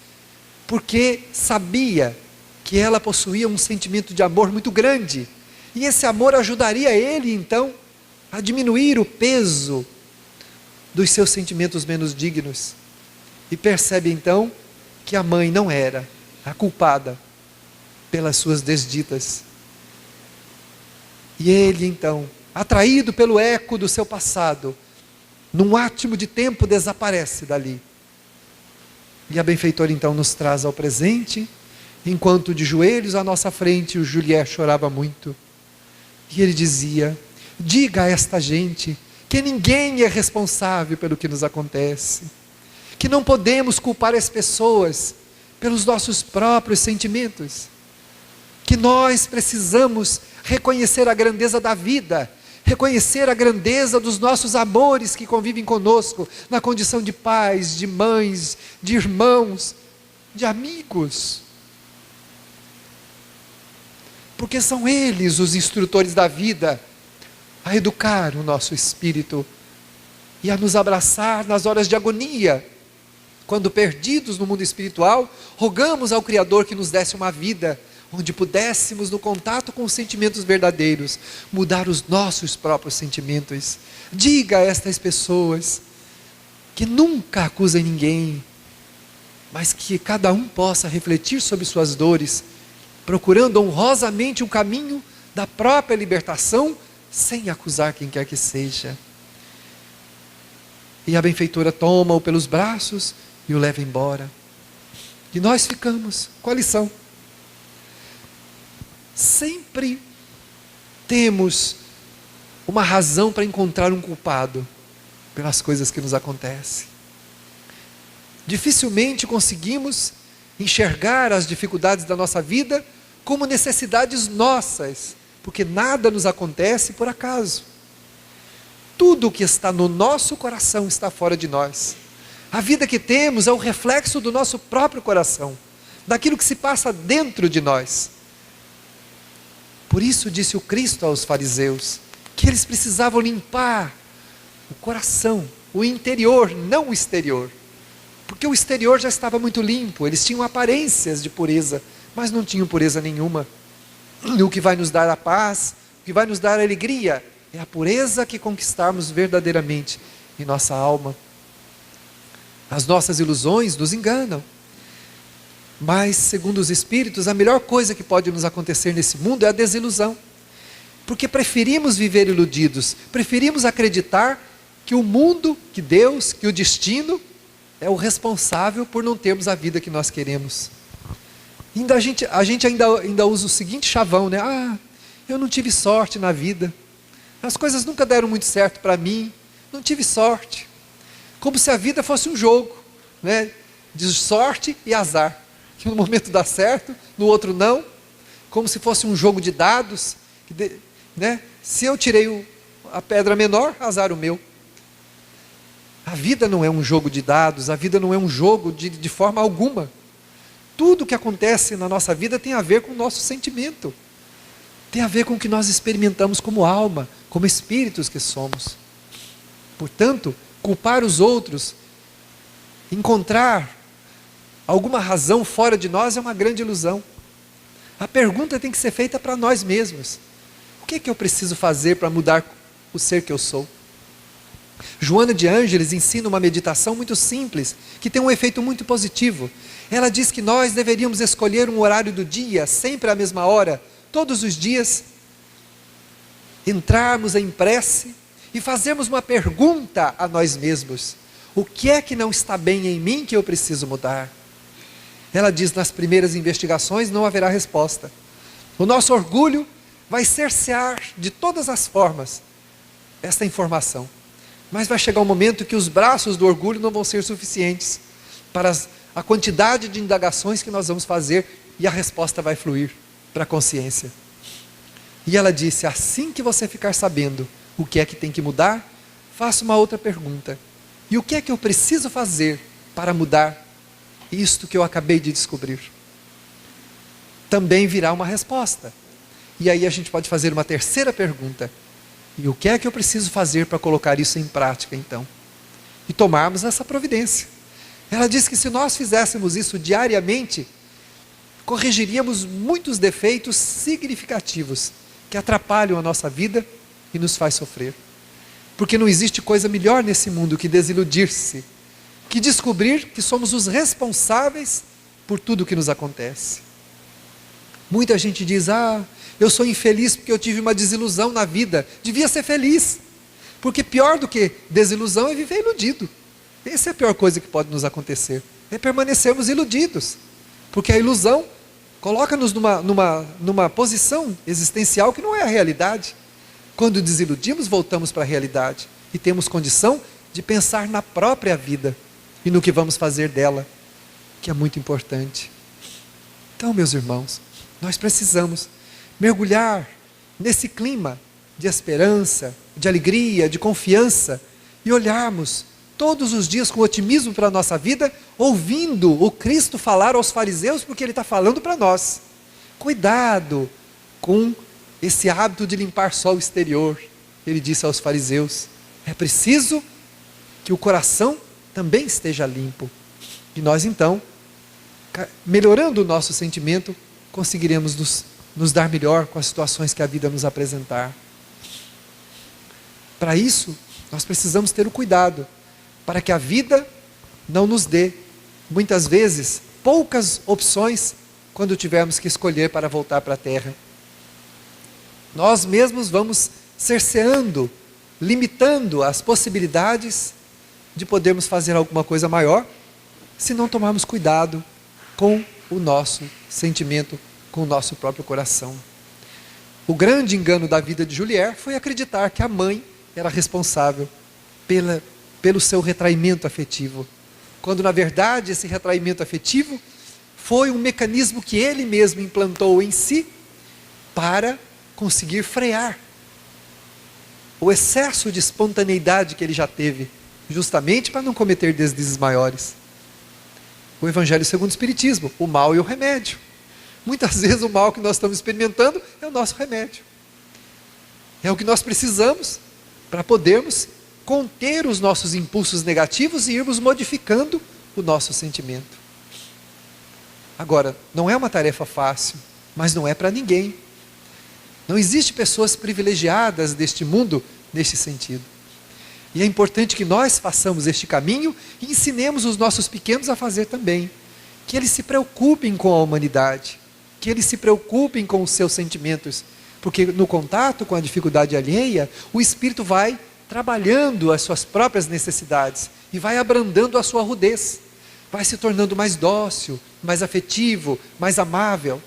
porque sabia que ela possuía um sentimento de amor muito grande, e esse amor ajudaria ele então a diminuir o peso dos seus sentimentos menos dignos. E percebe então que a mãe não era a culpada pelas suas desditas. E ele então, atraído pelo eco do seu passado, num átimo de tempo desaparece dali. E a benfeitora então nos traz ao presente, enquanto de joelhos à nossa frente o Juliette chorava muito. E ele dizia: diga a esta gente que ninguém é responsável pelo que nos acontece, que não podemos culpar as pessoas pelos nossos próprios sentimentos, que nós precisamos reconhecer a grandeza da vida, reconhecer a grandeza dos nossos amores que convivem conosco, na condição de pais, de mães, de irmãos, de amigos, porque são eles os instrutores da vida, a educar o nosso espírito, e a nos abraçar nas horas de agonia, quando perdidos no mundo espiritual, rogamos ao Criador que nos desse uma vida, onde pudéssemos, no contato com os sentimentos verdadeiros, mudar os nossos próprios sentimentos. Diga a estas pessoas que nunca acusem ninguém, mas que cada um possa refletir sobre suas dores, procurando honrosamente um caminho da própria libertação, sem acusar quem quer que seja. E a benfeitora toma-o pelos braços e o leva embora. E nós ficamos com a lição. Sempre temos uma razão para encontrar um culpado pelas coisas que nos acontecem. Dificilmente conseguimos enxergar as dificuldades da nossa vida como necessidades nossas, porque nada nos acontece por acaso. Tudo o que está no nosso coração está fora de nós. A vida que temos é o reflexo do nosso próprio coração, daquilo que se passa dentro de nós. Por isso disse o Cristo aos fariseus, que eles precisavam limpar o coração, o interior, não o exterior. Porque o exterior já estava muito limpo, eles tinham aparências de pureza, mas não tinham pureza nenhuma. E o que vai nos dar a paz, o que vai nos dar a alegria, é a pureza que conquistarmos verdadeiramente em nossa alma. As nossas ilusões nos enganam. Mas, segundo os Espíritos, a melhor coisa que pode nos acontecer nesse mundo é a desilusão. Porque preferimos viver iludidos, preferimos acreditar que o mundo, que Deus, que o destino é o responsável por não termos a vida que nós queremos. A gente ainda usa o seguinte chavão, né? Eu não tive sorte na vida. As coisas nunca deram muito certo para mim. Não tive sorte. Como se a vida fosse um jogo, né? De sorte e azar. Que no momento dá certo, no outro não. Como se fosse um jogo de dados. Né? Se eu tirei a pedra menor, azar o meu. A vida não é um jogo de dados, a vida não é um jogo de forma alguma. Tudo que acontece na nossa vida tem a ver com o nosso sentimento. Tem a ver com o que nós experimentamos como alma, como espíritos que somos. Portanto, culpar os outros, encontrar alguma razão fora de nós é uma grande ilusão. A pergunta tem que ser feita para nós mesmos. O que é que eu preciso fazer para mudar o ser que eu sou? Joana de Ângeles ensina uma meditação muito simples, que tem um efeito muito positivo. Ela diz que nós deveríamos escolher um horário do dia, sempre à mesma hora, todos os dias, entrarmos em prece e fazermos uma pergunta a nós mesmos. O que é que não está bem em mim que eu preciso mudar? Ela diz, nas primeiras investigações não haverá resposta. O nosso orgulho vai cercear de todas as formas esta informação. Mas vai chegar um momento que os braços do orgulho não vão ser suficientes para a quantidade de indagações que nós vamos fazer e a resposta vai fluir para a consciência. E ela disse, assim que você ficar sabendo o que é que tem que mudar, faça uma outra pergunta. E o que é que eu preciso fazer para mudar isto que eu acabei de descobrir? Também virá uma resposta. E aí a gente pode fazer uma terceira pergunta. E o que é que eu preciso fazer para colocar isso em prática, então? E tomarmos essa providência. Ela diz que se nós fizéssemos isso diariamente, corrigiríamos muitos defeitos significativos que atrapalham a nossa vida e nos faz sofrer. Porque não existe coisa melhor nesse mundo que desiludir-se, que descobrir que somos os responsáveis por tudo que nos acontece. Muita gente diz, eu sou infeliz porque eu tive uma desilusão na vida. Devia ser feliz, porque pior do que desilusão é viver iludido. Essa é a pior coisa que pode nos acontecer, é permanecermos iludidos, porque a ilusão coloca-nos numa posição existencial que não é a realidade. Quando desiludimos, voltamos para a realidade e temos condição de pensar na própria vida e no que vamos fazer dela, que é muito importante. Então, meus irmãos, nós precisamos mergulhar nesse clima de esperança, de alegria, de confiança e olharmos todos os dias com otimismo para a nossa vida, ouvindo o Cristo falar aos fariseus, porque Ele está falando para nós. Cuidado com esse hábito de limpar só o exterior. Ele disse aos fariseus, é preciso que o coração também esteja limpo. E nós então, melhorando o nosso sentimento, conseguiremos nos dar melhor com as situações que a vida nos apresentar. Para isso, nós precisamos ter o cuidado, para que a vida não nos dê, muitas vezes, poucas opções, quando tivermos que escolher para voltar para a terra. Nós mesmos vamos cerceando, limitando as possibilidades de podermos fazer alguma coisa maior, se não tomarmos cuidado com o nosso sentimento, com o nosso próprio coração. O grande engano da vida de Juliette foi acreditar que a mãe era responsável pelo seu retraimento afetivo, quando na verdade esse retraimento afetivo foi um mecanismo que ele mesmo implantou em si para conseguir frear o excesso de espontaneidade que ele já teve, justamente para não cometer deslizes maiores. O Evangelho segundo o Espiritismo, o mal e o remédio. Muitas vezes o mal que nós estamos experimentando é o nosso remédio. É o que nós precisamos para podermos conter os nossos impulsos negativos e irmos modificando o nosso sentimento. Agora, não é uma tarefa fácil, mas não é para ninguém. Não existe pessoas privilegiadas deste mundo neste sentido. E é importante que nós façamos este caminho e ensinemos os nossos pequenos a fazer também. Que eles se preocupem com a humanidade, que eles se preocupem com os seus sentimentos, porque no contato com a dificuldade alheia, o espírito vai trabalhando as suas próprias necessidades e vai abrandando a sua rudez, vai se tornando mais dócil, mais afetivo, mais amável.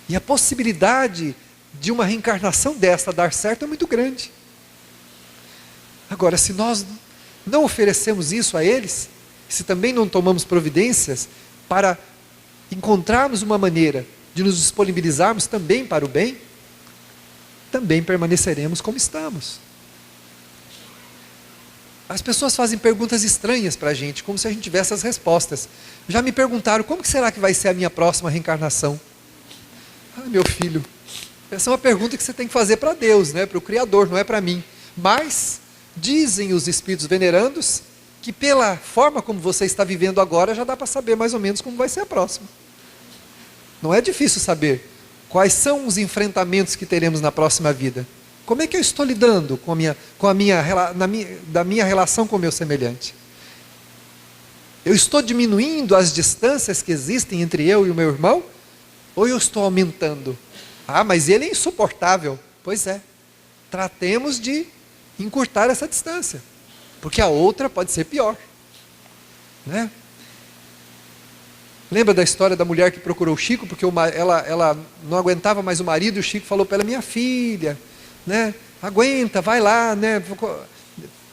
E a possibilidade de uma reencarnação desta dar certo é muito grande. Agora, se nós não oferecemos isso a eles, se também não tomamos providências para encontrarmos uma maneira de nos disponibilizarmos também para o bem, também permaneceremos como estamos. As pessoas fazem perguntas estranhas para a gente, como se a gente tivesse as respostas. Já me perguntaram, como que será que vai ser a minha próxima reencarnação? Ah, meu filho, essa é uma pergunta que você tem que fazer para Deus, né? Para o Criador, não é para mim. Mas dizem os espíritos venerandos que pela forma como você está vivendo agora, já dá para saber mais ou menos como vai ser a próxima. Não é difícil saber quais são os enfrentamentos que teremos na próxima vida. Como é que eu estou lidando da minha relação com o meu semelhante? Eu estou diminuindo as distâncias que existem entre eu e o meu irmão? Ou eu estou aumentando? Ah, mas ele é insuportável. Pois é, tratemos de encurtar essa distância, porque a outra pode ser pior, né? Lembra da história da mulher que procurou o Chico, porque ela não aguentava mais o marido, e o Chico falou para ela, minha filha, né, aguenta, vai lá, né,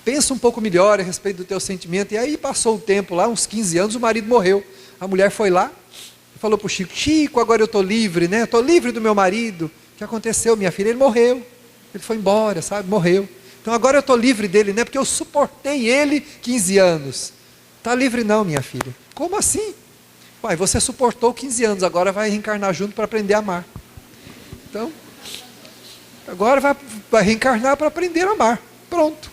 pensa um pouco melhor a respeito do teu sentimento. E aí passou o tempo lá, uns 15 anos, o marido morreu. A mulher foi lá e falou para o Chico, Chico, agora eu estou livre, né, estou livre do meu marido. O que aconteceu, minha filha? Ele morreu, ele foi embora, sabe, morreu. Então agora eu estou livre dele, né? Porque eu suportei ele 15 anos. Está livre não, minha filha. Como assim? Uai, você suportou 15 anos, agora vai reencarnar junto para aprender a amar. Então, agora vai reencarnar para aprender a amar. Pronto.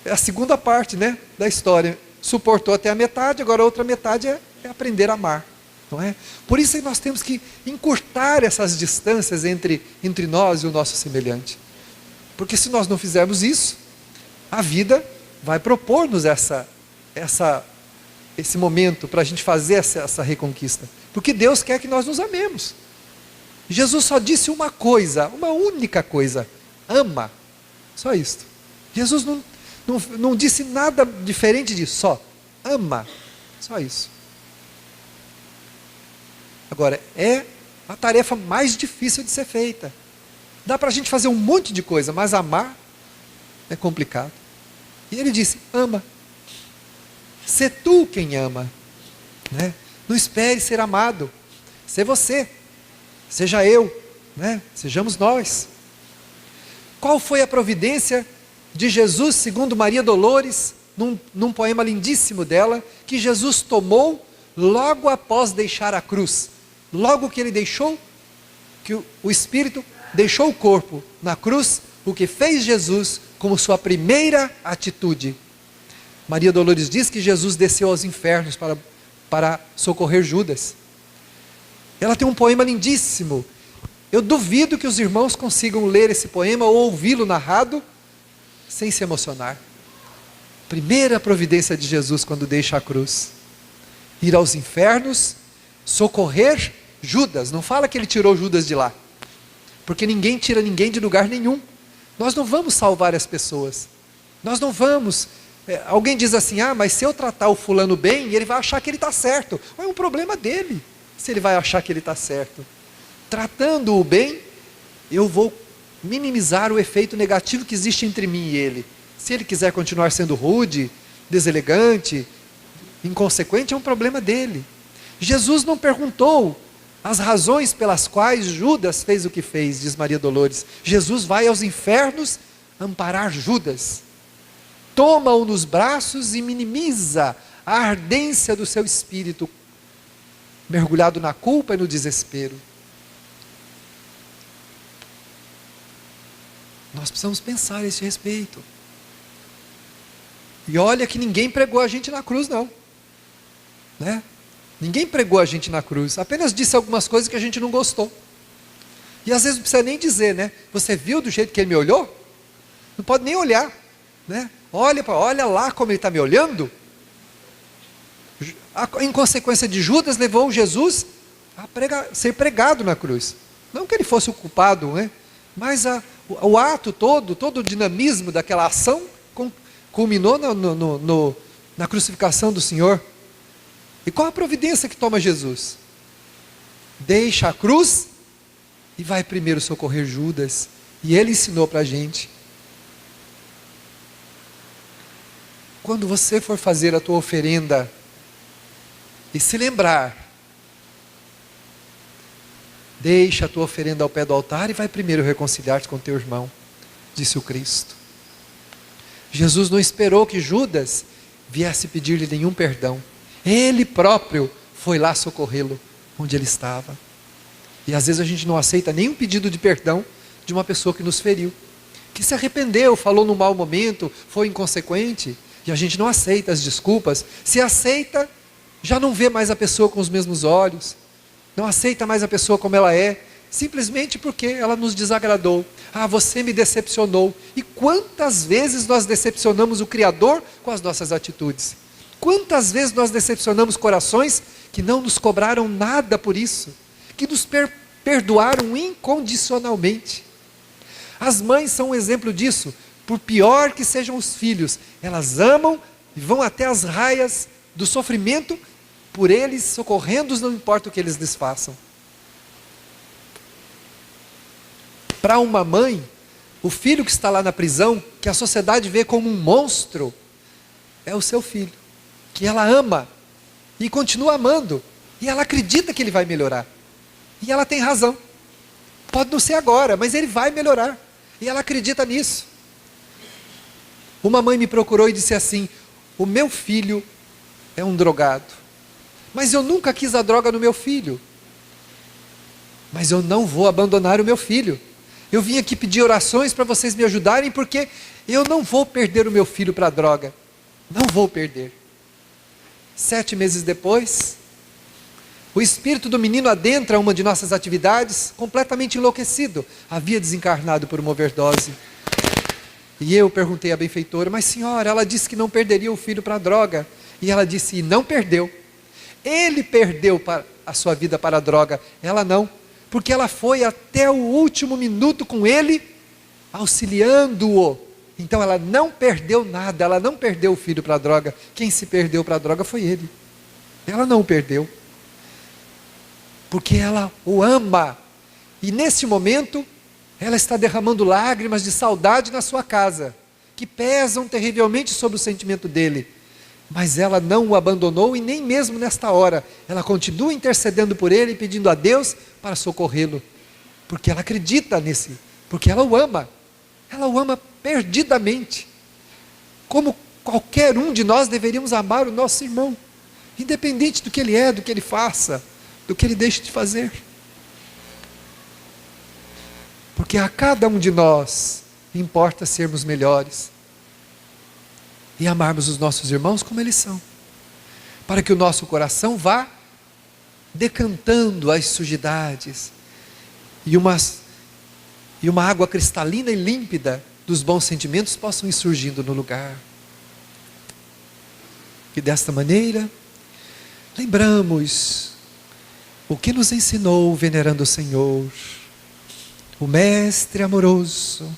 É a segunda parte, né, da história. Suportou até a metade, agora a outra metade é aprender a amar. Não é? Por isso nós temos que encurtar essas distâncias entre nós e o nosso semelhante. Porque se nós não fizermos isso, a vida vai propor-nos esse momento para a gente fazer essa reconquista. Porque Deus quer que nós nos amemos. Jesus só disse uma coisa, uma única coisa: ama. Só isto. Jesus não disse nada diferente disso, só ama. Só isso. Agora, é a tarefa mais difícil de ser feita. Dá para a gente fazer um monte de coisa, mas amar é complicado. E ele disse, ama. Sê tu quem ama, né? Não espere ser amado. Sê você. Seja eu, né? Sejamos nós. Qual foi a providência de Jesus, segundo Maria Dolores, num poema lindíssimo dela, que Jesus tomou logo após deixar a cruz? Logo que ele deixou, que o Espírito deixou o corpo na cruz, o que fez Jesus como sua primeira atitude? Maria Dolores diz que Jesus desceu aos infernos para socorrer Judas. Ela tem um poema lindíssimo. Eu duvido que os irmãos consigam ler esse poema ou ouvi-lo narrado sem se emocionar. Primeira providência de Jesus quando deixa a cruz: ir aos infernos, socorrer Judas. Não fala que ele tirou Judas de lá, porque ninguém tira ninguém de lugar nenhum. Nós não vamos salvar as pessoas. Nós não vamos. Alguém diz assim, mas se eu tratar o fulano bem, ele vai achar que ele está certo. É um problema dele, se ele vai achar que ele está certo. Tratando-o bem, eu vou minimizar o efeito negativo que existe entre mim e ele. Se ele quiser continuar sendo rude, deselegante, inconsequente, é um problema dele. Jesus não perguntou as razões pelas quais Judas fez o que fez, diz Maria Dolores. Jesus vai aos infernos amparar Judas, toma-o nos braços e minimiza a ardência do seu espírito, mergulhado na culpa e no desespero. Nós precisamos pensar a esse respeito. E olha que ninguém pregou a gente na cruz, não. Né? Ninguém pregou a gente na cruz, apenas disse algumas coisas que a gente não gostou. E às vezes não precisa nem dizer, né? Você viu do jeito que ele me olhou? Não pode nem olhar, né? Olha lá como ele está me olhando. Em consequência de Judas, levou Jesus a ser pregado na cruz. Não que ele fosse o culpado, né? Mas o ato todo o dinamismo daquela ação culminou na crucificação do Senhor. E qual a providência que toma Jesus? Deixa a cruz e vai primeiro socorrer Judas. E ele ensinou para a gente. Quando você for fazer a tua oferenda e se lembrar, deixa a tua oferenda ao pé do altar e vai primeiro reconciliar-te com teu irmão, disse o Cristo. Jesus não esperou que Judas viesse pedir-lhe nenhum perdão. Ele próprio foi lá socorrê-lo onde ele estava. E às vezes a gente não aceita nenhum pedido de perdão de uma pessoa que nos feriu, que se arrependeu, falou num mau momento, foi inconsequente, e a gente não aceita as desculpas. Se aceita, já não vê mais a pessoa com os mesmos olhos, não aceita mais a pessoa como ela é, simplesmente porque ela nos desagradou. Ah, você me decepcionou. E quantas vezes nós decepcionamos o Criador com as nossas atitudes? Quantas vezes nós decepcionamos corações que não nos cobraram nada por isso, que nos perdoaram incondicionalmente? As mães são um exemplo disso. Por pior que sejam os filhos, elas amam e vão até as raias do sofrimento por eles, socorrendo-os, não importa o que eles lhes façam. Para uma mãe, o filho que está lá na prisão, que a sociedade vê como um monstro, é o seu filho, que ela ama e continua amando, e ela acredita que ele vai melhorar, e ela tem razão. Pode não ser agora, mas ele vai melhorar, e ela acredita nisso. Uma mãe me procurou e disse assim: o meu filho é um drogado, mas eu nunca quis a droga no meu filho, mas eu não vou abandonar o meu filho. Eu vim aqui pedir orações para vocês me ajudarem, porque eu não vou perder o meu filho para a droga, não vou perder. 7 meses depois, o espírito do menino adentra uma de nossas atividades, completamente enlouquecido, havia desencarnado por uma overdose. E eu perguntei à benfeitora: mas senhora, ela disse que não perderia o filho para a droga. E ela disse: e não perdeu. Ele perdeu a sua vida para a droga, ela não, porque ela foi até o último minuto com ele, auxiliando-o. Então ela não perdeu nada, ela não perdeu o filho para a droga. Quem se perdeu para a droga foi ele. Ela não o perdeu, porque ela o ama. E nesse momento, ela está derramando lágrimas de saudade na sua casa, que pesam terrivelmente sobre o sentimento dele. Mas ela não o abandonou, e nem mesmo nesta hora, ela continua intercedendo por ele, pedindo a Deus para socorrê-lo, porque ela acredita porque ela o ama perdidamente, como qualquer um de nós deveríamos amar o nosso irmão, independente do que ele é, do que ele faça, do que ele deixe de fazer, porque a cada um de nós importa sermos melhores, e amarmos os nossos irmãos como eles são, para que o nosso coração vá decantando as sujidades, e uma água cristalina e límpida dos bons sentimentos possam ir surgindo no lugar. E desta maneira, lembramos o que nos ensinou o venerando Senhor, o Mestre amoroso,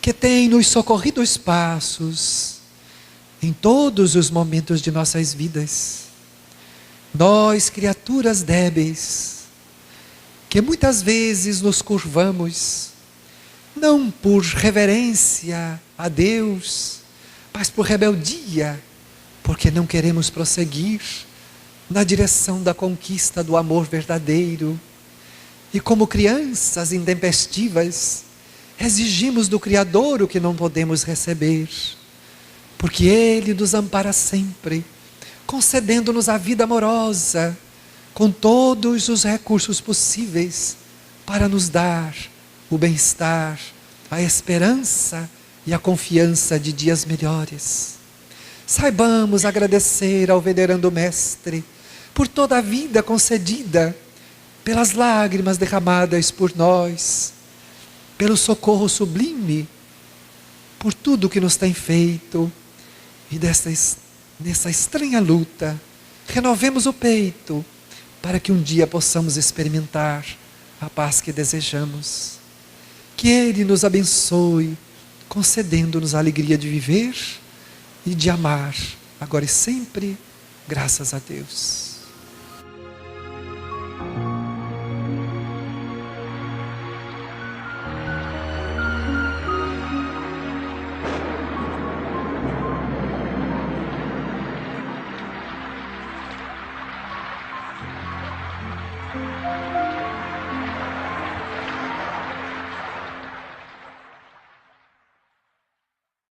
que tem nos socorrido os passos em todos os momentos de nossas vidas. Nós, criaturas débeis, que muitas vezes nos curvamos, não por reverência a Deus, mas por rebeldia, porque não queremos prosseguir na direção da conquista do amor verdadeiro. E como crianças intempestivas, exigimos do Criador o que não podemos receber, porque Ele nos ampara sempre, concedendo-nos a vida amorosa, com todos os recursos possíveis, para nos dar o bem-estar, a esperança e a confiança de dias melhores. Saibamos agradecer ao venerando Mestre por toda a vida concedida, pelas lágrimas derramadas por nós, pelo socorro sublime, por tudo que nos tem feito. E nessa estranha luta, renovemos o peito, para que um dia possamos experimentar a paz que desejamos. Que Ele nos abençoe, concedendo-nos a alegria de viver e de amar, agora e sempre, graças a Deus.